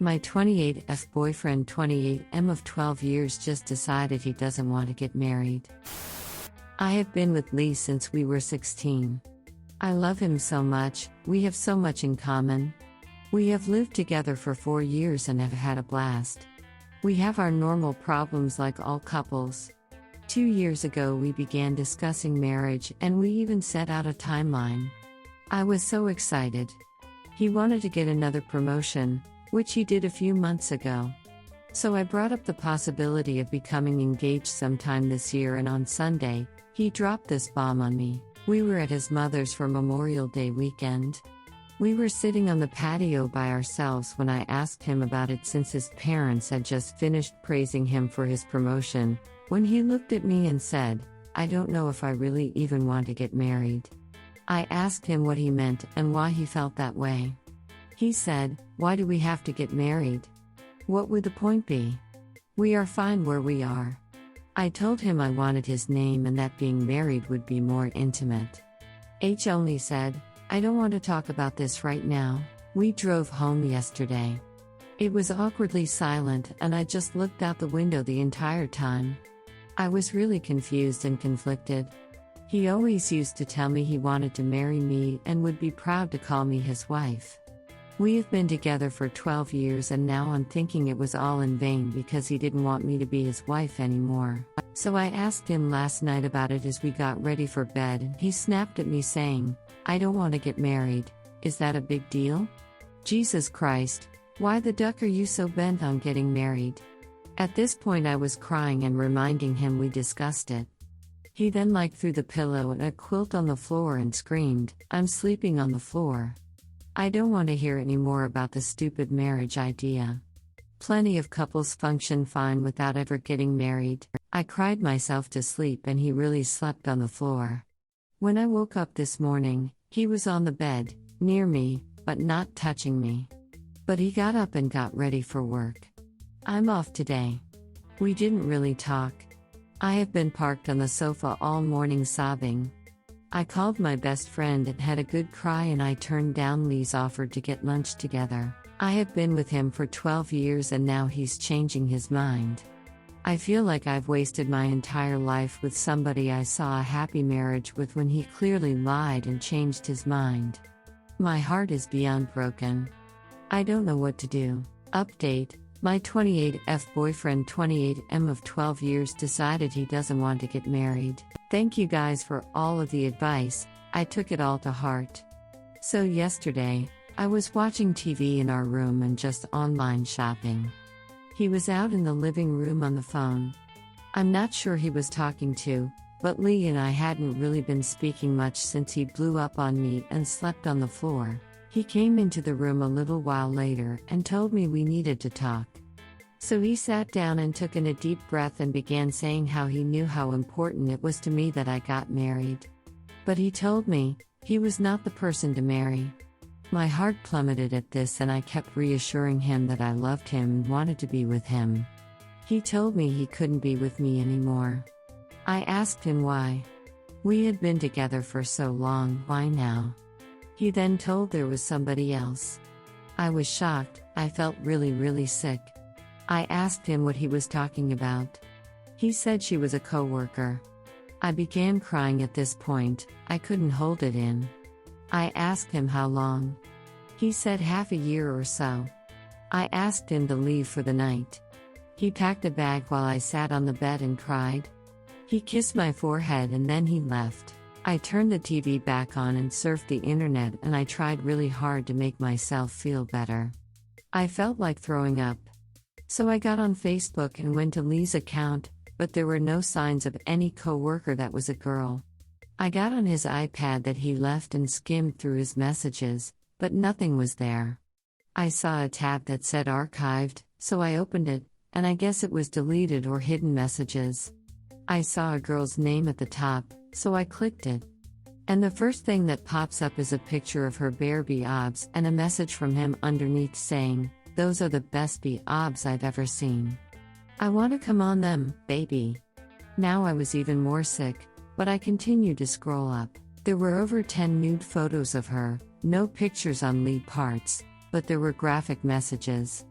My 28F boyfriend 28M of 12 years just decided he doesn't want to get married. I have been with Lee since we were 16. I love him so much, we have so much in common. We have lived together for 4 years and have had a blast. We have our normal problems like all couples. 2 years ago we began discussing marriage and we even set out a timeline. I was so excited. He wanted to get another promotion, which he did a few months ago. So I brought up the possibility of becoming engaged sometime this year, and on Sunday, he dropped this bomb on me. We were at his mother's for Memorial Day weekend. We were sitting on the patio by ourselves when I asked him about it since his parents had just finished praising him for his promotion, when he looked at me and said, "I don't know if I really even want to get married." I asked him what he meant and why he felt that way. He said, "Why do we have to get married? What would the point be? We are fine where we are." I told him I wanted his name and that being married would be more intimate. H only said, "I don't want to talk about this right now." We drove home yesterday. It was awkwardly silent and I just looked out the window the entire time. I was really confused and conflicted. He always used to tell me he wanted to marry me and would be proud to call me his wife. We have been together for 12 years and now I'm thinking it was all in vain because he didn't want me to be his wife anymore. So I asked him last night about it as we got ready for bed and he snapped at me saying, "I don't want to get married. Is that a big deal? Jesus Christ, why the duck are you so bent on getting married?" At this point I was crying and reminding him we discussed it. He then threw the pillow and a quilt on the floor and screamed, "I'm sleeping on the floor. I don't want to hear any more about the stupid marriage idea. Plenty of couples function fine without ever getting married." I cried myself to sleep and he really slept on the floor. When I woke up this morning, he was on the bed, near me, but not touching me. But he got up and got ready for work. I'm off today. We didn't really talk. I have been parked on the sofa all morning sobbing. I called my best friend and had a good cry and I turned down Lee's offer to get lunch together. I have been with him for 12 years and now he's changing his mind. I feel like I've wasted my entire life with somebody I saw a happy marriage with when he clearly lied and changed his mind. My heart is beyond broken. I don't know what to do. Update: my 28F boyfriend 28M of 12 years decided he doesn't want to get married. Thank you guys for all of the advice, I took it all to heart. So yesterday, I was watching TV in our room and just online shopping. He was out in the living room on the phone. I'm not sure he was talking to, but Lee and I hadn't really been speaking much since he blew up on me and slept on the floor. He came into the room a little while later and told me we needed to talk. So he sat down and took in a deep breath and began saying how he knew how important it was to me that I got married. But he told me he was not the person to marry. My heart plummeted at this and I kept reassuring him that I loved him and wanted to be with him. He told me he couldn't be with me anymore. I asked him why. We had been together for so long, why now? He then told there was somebody else. I was shocked, I felt really sick. I asked him what he was talking about. He said she was a coworker. I began crying at this point, I couldn't hold it in. I asked him how long. He said half a year or so. I asked him to leave for the night. He packed a bag while I sat on the bed and cried. He kissed my forehead and then he left. I turned the TV back on and surfed the internet and I tried really hard to make myself feel better. I felt like throwing up. So I got on Facebook and went to Lee's account, but there were no signs of any coworker that was a girl. I got on his iPad that he left and skimmed through his messages, but nothing was there. I saw a tab that said archived, so I opened it, and I guess it was deleted or hidden messages. I saw a girl's name at the top, so I clicked it. And the first thing that pops up is a picture of her bare obs and a message from him underneath saying, "Those are the best obs I've ever seen. I want to come on them, baby." Now I was even more sick, but I continued to scroll up. There were over 10 nude photos of her, no pictures on Lee parts, but there were graphic messages.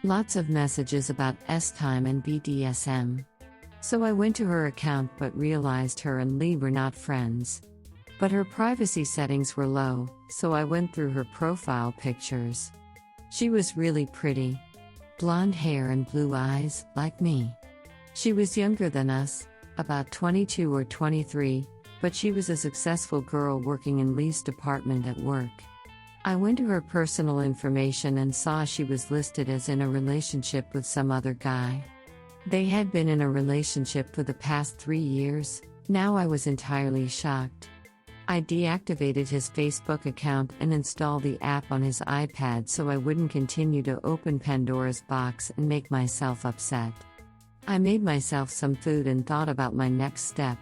Lots of messages about S-time and BDSM. So I went to her account but realized her and Lee were not friends. But her privacy settings were low, so I went through her profile pictures. She was really pretty. Blonde hair and blue eyes, like me. She was younger than us, about 22 or 23, but she was a successful girl working in Lee's department at work. I went to her personal information and saw she was listed as in a relationship with some other guy. They had been in a relationship for the past 3 years. Now I was entirely shocked. I deactivated his Facebook account and installed the app on his iPad so I wouldn't continue to open Pandora's box and make myself upset. I made myself some food and thought about my next step.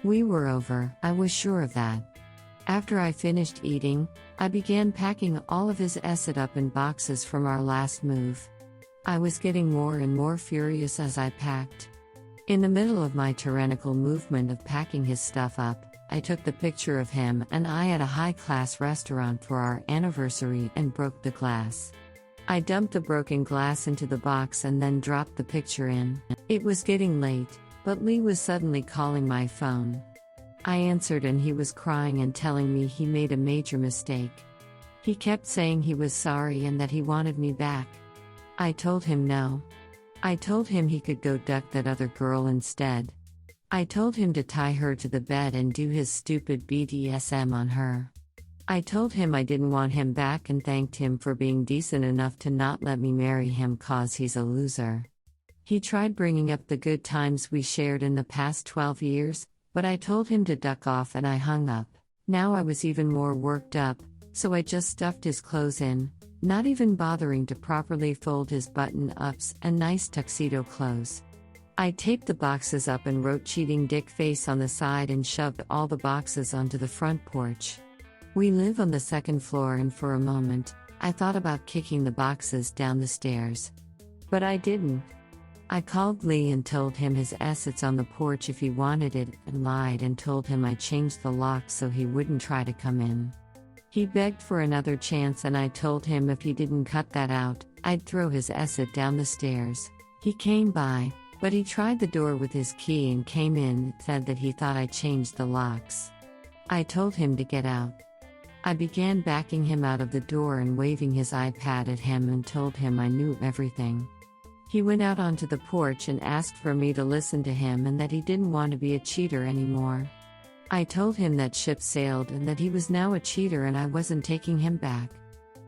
We were over, I was sure of that. After I finished eating, I began packing all of his acid up in boxes from our last move. I was getting more and more furious as I packed. In the middle of my tyrannical movement of packing his stuff up, I took the picture of him and I at a high-class restaurant for our anniversary and broke the glass. I dumped the broken glass into the box and then dropped the picture in. It was getting late, but Lee was suddenly calling my phone. I answered and he was crying and telling me he made a major mistake. He kept saying he was sorry and that he wanted me back. I told him no. I told him he could go duck that other girl instead. I told him to tie her to the bed and do his stupid BDSM on her. I told him I didn't want him back and thanked him for being decent enough to not let me marry him cause he's a loser. He tried bringing up the good times we shared in the past 12 years, but I told him to duck off and I hung up. Now I was even more worked up, so I just stuffed his clothes in, not even bothering to properly fold his button-ups and nice tuxedo clothes. I taped the boxes up and wrote cheating dick face on the side and shoved all the boxes onto the front porch. We live on the second floor and for a moment, I thought about kicking the boxes down the stairs. But I didn't. I called Lee and told him his assets on the porch if he wanted it and lied and told him I changed the lock so he wouldn't try to come in. He begged for another chance and I told him if he didn't cut that out, I'd throw his asset down the stairs. He came by, but he tried the door with his key and came in and said that he thought I changed the locks. I told him to get out. I began backing him out of the door and waving his iPad at him and told him I knew everything. He went out onto the porch and asked for me to listen to him and that he didn't want to be a cheater anymore. I told him that ship sailed and that he was now a cheater and I wasn't taking him back.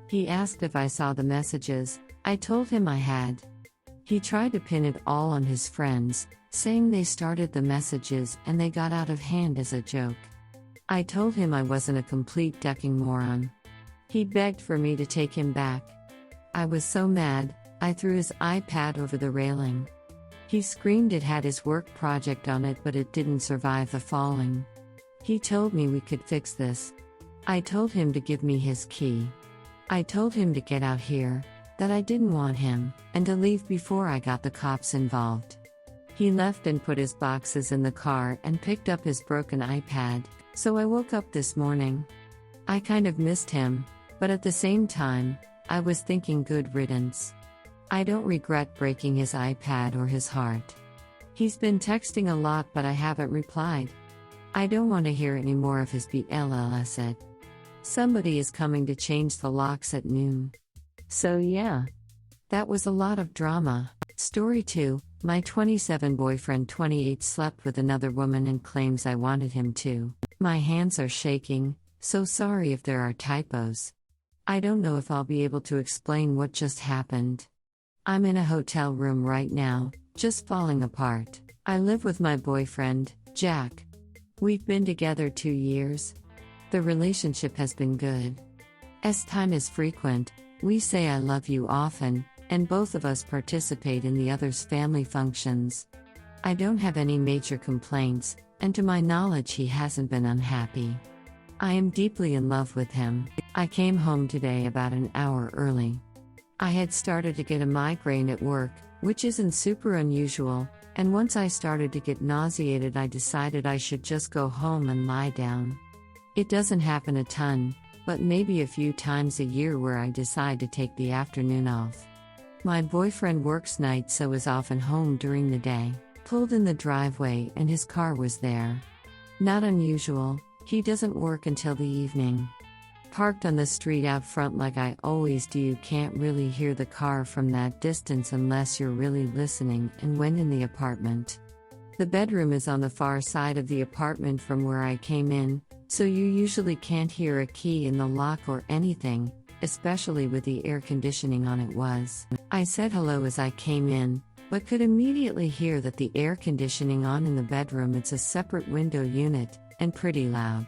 He asked if I saw the messages. I told him I had. He tried to pin it all on his friends, saying they started the messages and they got out of hand as a joke. I told him I wasn't a complete ducking moron. He begged for me to take him back. I was so mad, I threw his iPad over the railing. He screamed it had his work project on it but it didn't survive the falling. He told me we could fix this. I told him to give me his key. I told him to get out here, that I didn't want him, and to leave before I got the cops involved. He left and put his boxes in the car and picked up his broken iPad, so I woke up this morning. I kind of missed him, but at the same time, I was thinking good riddance. I don't regret breaking his iPad or his heart. He's been texting a lot but I haven't replied. I don't want to hear any more of his BLLS. Somebody is coming to change the locks at noon. So yeah. That was a lot of drama. Story 2, my 27 boyfriend 28 slept with another woman and claims I wanted him to. My hands are shaking, so sorry if there are typos. I don't know if I'll be able to explain what just happened. I'm in a hotel room right now, just falling apart. I live with my boyfriend, Jack. We've been together 2 years. The relationship has been good. As time is frequent, we say I love you often, and both of us participate in the other's family functions. I don't have any major complaints, and to my knowledge he hasn't been unhappy. I am deeply in love with him. I came home today about an hour early. I had started to get a migraine at work, which isn't super unusual, and once I started to get nauseated I decided I should just go home and lie down. It doesn't happen a ton, but maybe a few times a year where I decide to take the afternoon off. My boyfriend works nights so is often home during the day. Pulled in the driveway and his car was there. Not unusual, he doesn't work until the evening. Parked on the street out front like I always do. You can't really hear the car from that distance unless you're really listening, and went in the apartment. The bedroom is on the far side of the apartment from where I came in, so you usually can't hear a key in the lock or anything, especially with the air conditioning on. I said hello as I came in, but could immediately hear that the air conditioning on in the bedroom. It's a separate window unit, and pretty loud.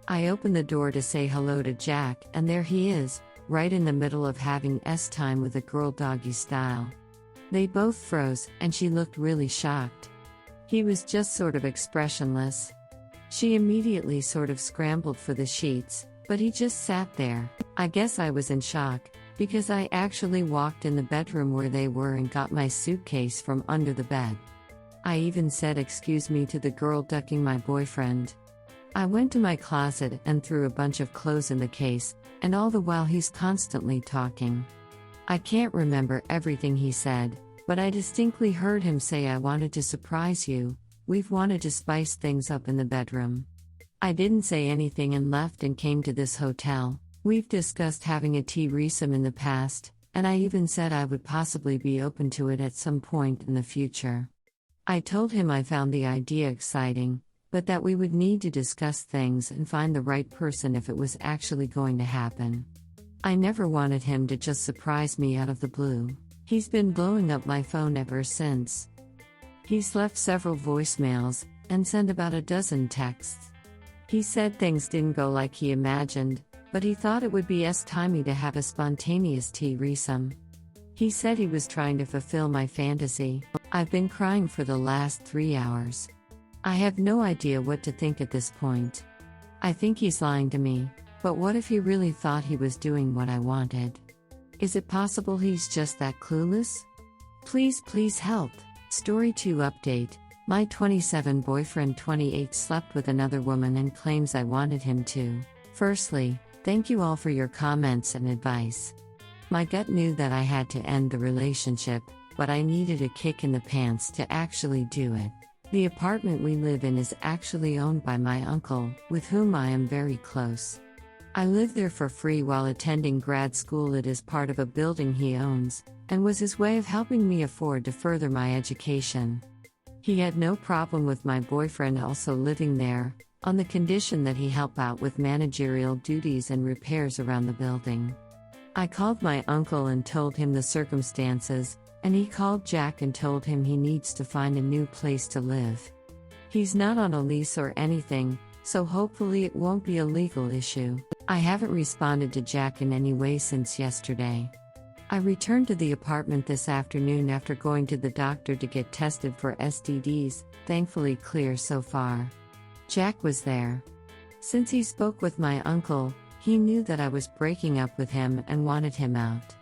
I opened the door to say hello to Jack, and there he is, right in the middle of having time with a girl doggy style. They both froze, and she looked really shocked. He was just sort of expressionless. She immediately sort of scrambled for the sheets, but he just sat there. I guess I was in shock, because I actually walked in the bedroom where they were and got my suitcase from under the bed. I even said excuse me to the girl ducking my boyfriend. I went to my closet and threw a bunch of clothes in the case, and all the while he's constantly talking. I can't remember everything he said, but I distinctly heard him say, "I wanted to surprise you, we've wanted to spice things up in the bedroom." I didn't say anything and left and came to this hotel. We've discussed having a threesome in the past, and I even said I would possibly be open to it at some point in the future. I told him I found the idea exciting, but that we would need to discuss things and find the right person if it was actually going to happen. I never wanted him to just surprise me out of the blue. He's been blowing up my phone ever since. He's left several voicemails, and sent about a dozen texts. He said things didn't go like he imagined, but he thought it would be timey to have a spontaneous threesome. He said he was trying to fulfill my fantasy. I've been crying for the last 3 hours. I have no idea what to think at this point. I think he's lying to me, but what if he really thought he was doing what I wanted? Is it possible he's just that clueless? Please help. Story 2 update. My 27 boyfriend 28 slept with another woman and claims I wanted him to. Firstly, thank you all for your comments and advice. My gut knew that I had to end the relationship, but I needed a kick in the pants to actually do it. The apartment we live in is actually owned by my uncle, with whom I am very close. I live there for free while attending grad school. It is part of a building he owns, and was his way of helping me afford to further my education. He had no problem with my boyfriend also living there, on the condition that he help out with managerial duties and repairs around the building. I called my uncle and told him the circumstances, and he called Jack and told him he needs to find a new place to live. He's not on a lease or anything, so hopefully it won't be a legal issue. I haven't responded to Jack in any way since yesterday. I returned to the apartment this afternoon after going to the doctor to get tested for STDs, thankfully clear so far. Jack was there. Since he spoke with my uncle, he knew that I was breaking up with him and wanted him out.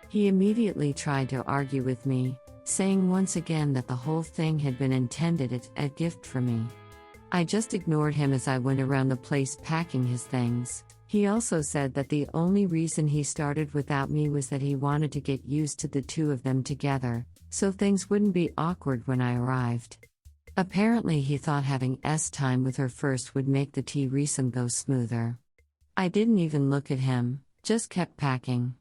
He immediately tried to argue with me, saying once again that the whole thing had been intended as a gift for me. I just ignored him as I went around the place packing his things. He also said that the only reason he started without me was that he wanted to get used to the two of them together, so things wouldn't be awkward when I arrived. Apparently he thought having time with her first would make the threesome go smoother. I didn't even look at him, just kept packing.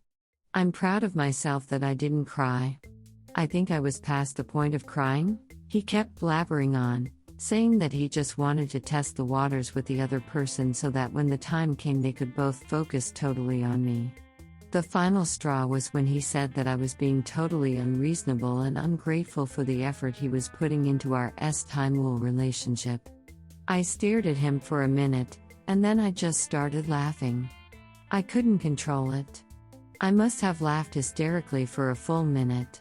I'm proud of myself that I didn't cry. I think I was past the point of crying. He kept blabbering on, saying that he just wanted to test the waters with the other person so that when the time came they could both focus totally on me. The final straw was when he said that I was being totally unreasonable and ungrateful for the effort he was putting into our time relationship. I stared at him for a minute, and then I just started laughing. I couldn't control it. I must have laughed hysterically for a full minute.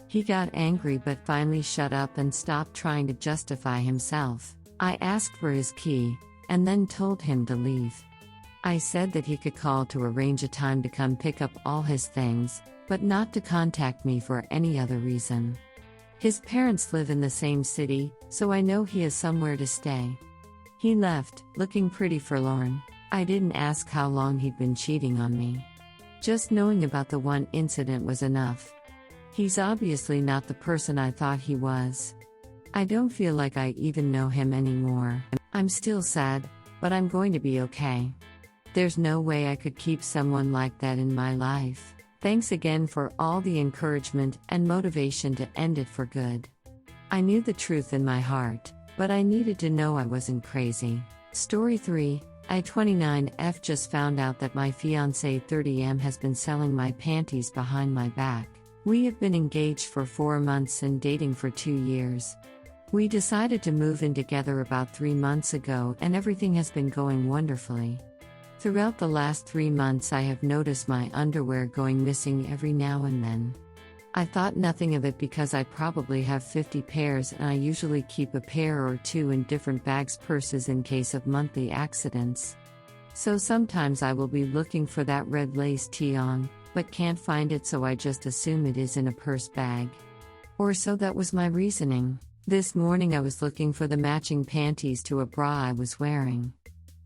He got angry but finally shut up and stopped trying to justify himself. I asked for his key, and then told him to leave. I said that he could call to arrange a time to come pick up all his things, but not to contact me for any other reason. His parents live in the same city, so I know he has somewhere to stay. He left, looking pretty forlorn. I didn't ask how long he'd been cheating on me. Just knowing about the one incident was enough. He's obviously not the person I thought he was. I don't feel like I even know him anymore. I'm still sad, but I'm going to be okay. There's no way I could keep someone like that in my life. Thanks again for all the encouragement and motivation to end it for good. I knew the truth in my heart, but I needed to know I wasn't crazy. Story 3. I 29F just found out that my fiancé 30M has been selling my panties behind my back. We have been engaged for 4 months and dating for 2 years. We decided to move in together about 3 months ago and everything has been going wonderfully. Throughout the last 3 months I have noticed my underwear going missing every now and then. I thought nothing of it because I probably have 50 pairs and I usually keep a pair or two in different bags purses in case of monthly accidents. So sometimes I will be looking for that red lace tee on, but can't find it, so I just assume it is in a purse bag. Or so that was my reasoning. This morning I was looking for the matching panties to a bra I was wearing.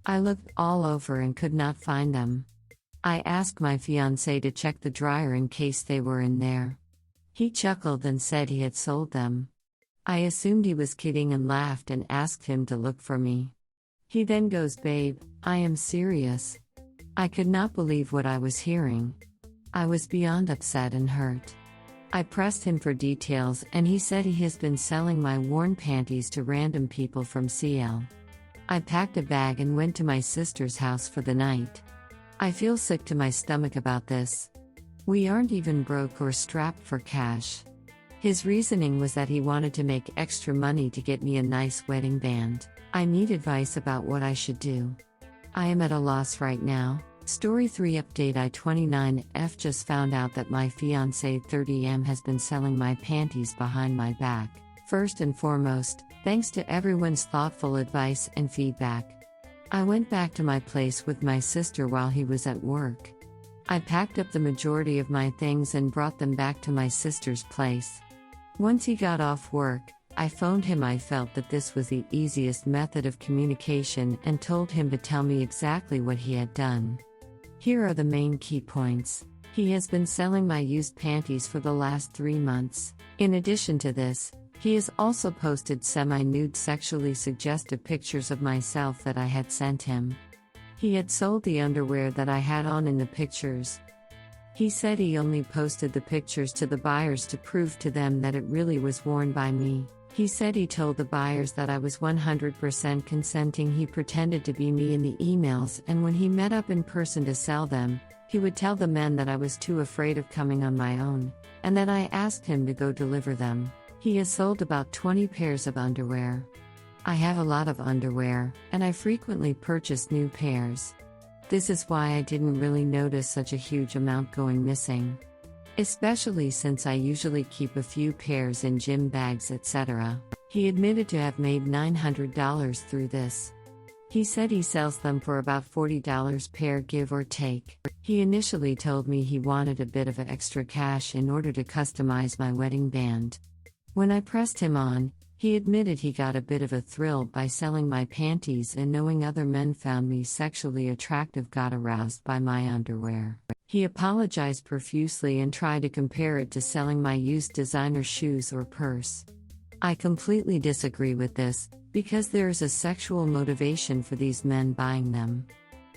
I looked all over and could not find them. I asked my fiancé to check the dryer in case they were in there. He chuckled and said he had sold them. I assumed he was kidding and laughed and asked him to look for me. He then goes, "Babe, I am serious." I could not believe what I was hearing. I was beyond upset and hurt. I pressed him for details and he said he has been selling my worn panties to random people from CL. I packed a bag and went to my sister's house for the night. I feel sick to my stomach about this. We aren't even broke or strapped for cash. His reasoning was that he wanted to make extra money to get me a nice wedding band. I need advice about what I should do. I am at a loss right now. Story 3 update. I 29F just found out that my fiancé 30M has been selling my panties behind my back. First and foremost, thanks to everyone's thoughtful advice and feedback. I went back to my place with my sister while he was at work. I packed up the majority of my things and brought them back to my sister's place. Once he got off work, I phoned him. I felt that this was the easiest method of communication and told him to tell me exactly what he had done. Here are the main key points. He has been selling my used panties for the last 3 months. In addition to this, he has also posted semi-nude sexually suggestive pictures of myself that I had sent him. He had sold the underwear that I had on in the pictures. He said he only posted the pictures to the buyers to prove to them that it really was worn by me. He said he told the buyers that I was 100% consenting. He pretended to be me in the emails, and when he met up in person to sell them, he would tell the men that I was too afraid of coming on my own, and that I asked him to go deliver them. He has sold about 20 pairs of underwear. I have a lot of underwear, and I frequently purchase new pairs. This is why I didn't really notice such a huge amount going missing. Especially since I usually keep a few pairs in gym bags, etc. He admitted to have made $900 through this. He said he sells them for about $40 pair, give or take. He initially told me he wanted a bit of extra cash in order to customize my wedding band. When I pressed him on, he admitted he got a bit of a thrill by selling my panties, and knowing other men found me sexually attractive got aroused by my underwear. He apologized profusely and tried to compare it to selling my used designer shoes or purse. I completely disagree with this, because there is a sexual motivation for these men buying them.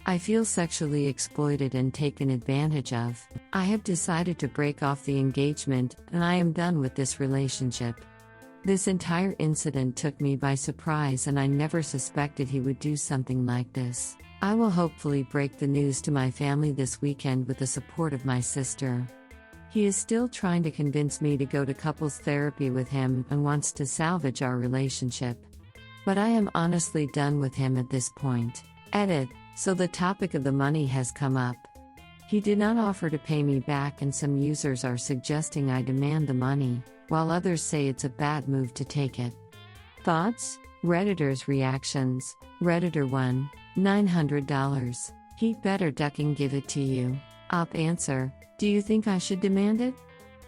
I feel sexually exploited and taken advantage of. I have decided to break off the engagement, and I am done with this relationship. This entire incident took me by surprise, and I never suspected he would do something like this. I will hopefully break the news to my family this weekend with the support of my sister. He is still trying to convince me to go to couples therapy with him and wants to salvage our relationship. But I am honestly done with him at this point. Edit. So the topic of the money has come up. He did not offer to pay me back, and some users are suggesting I demand the money, while others say it's a bad move to take it. Thoughts? Redditors' reactions. Redditor 1, $900. He'd better duck and give it to you. Op answer, do you think I should demand it?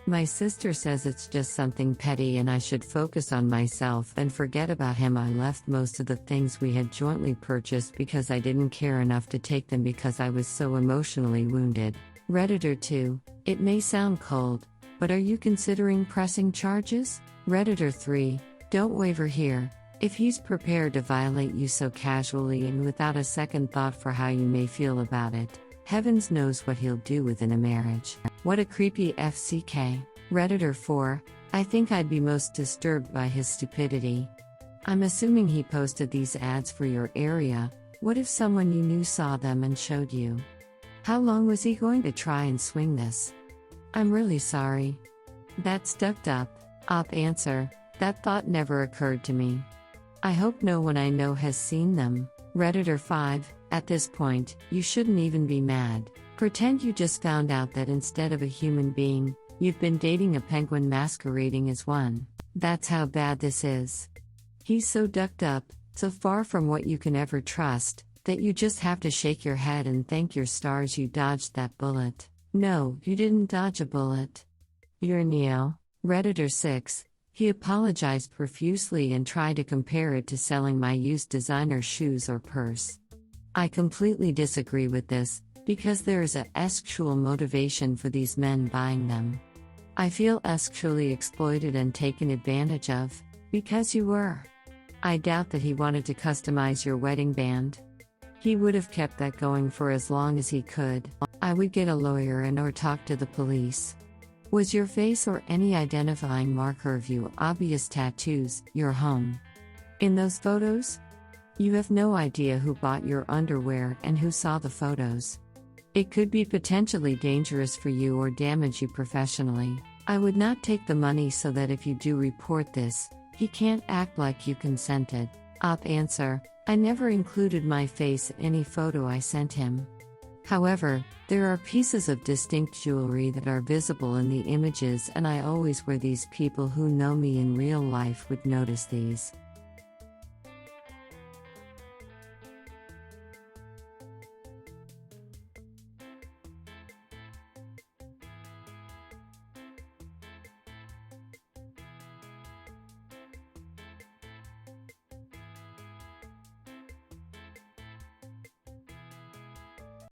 My sister says it's just something petty and I should focus on myself and forget about him. I left most of the things we had jointly purchased because I didn't care enough to take them because I was so emotionally wounded. Redditor 2, it may sound cold, But are you considering pressing charges? Redditor 3, don't waver here. If he's prepared to violate you so casually and without a second thought for how you may feel about it, heavens knows what he'll do within a marriage. What a creepy FCK. Redditor 4, I think I'd be most disturbed by his stupidity. I'm assuming he posted these ads for your area. What if someone you knew saw them and showed you? How long was he going to try and swing this? I'm really sorry. That's ducked up. Op answer, that thought never occurred to me. I hope no one I know has seen them. Redditor 5, at this point, you shouldn't even be mad. Pretend you just found out that instead of a human being, you've been dating a penguin masquerading as one. That's how bad this is. He's so ducked up, so far from what you can ever trust, that you just have to shake your head and thank your stars you dodged that bullet. No, you didn't dodge a bullet. You're Neo. Redditor 6, he apologized profusely and tried to compare it to selling my used designer shoes or purse. I completely disagree with this, because there is a sexual motivation for these men buying them. I feel sexually exploited and taken advantage of, because you were. I doubt that he wanted to customize your wedding band. He would have kept that going for as long as he could. I would get a lawyer and or talk to the police. Was your face or any identifying marker of you obvious tattoos, your home? In those photos? You have no idea who bought your underwear and who saw the photos. It could be potentially dangerous for you or damage you professionally. I would not take the money so that if you do report this, he can't act like you consented. Op answer, I never included my face in any photo I sent him. However, there are pieces of distinct jewelry that are visible in the images and I always wear these. People who know me in real life would notice these.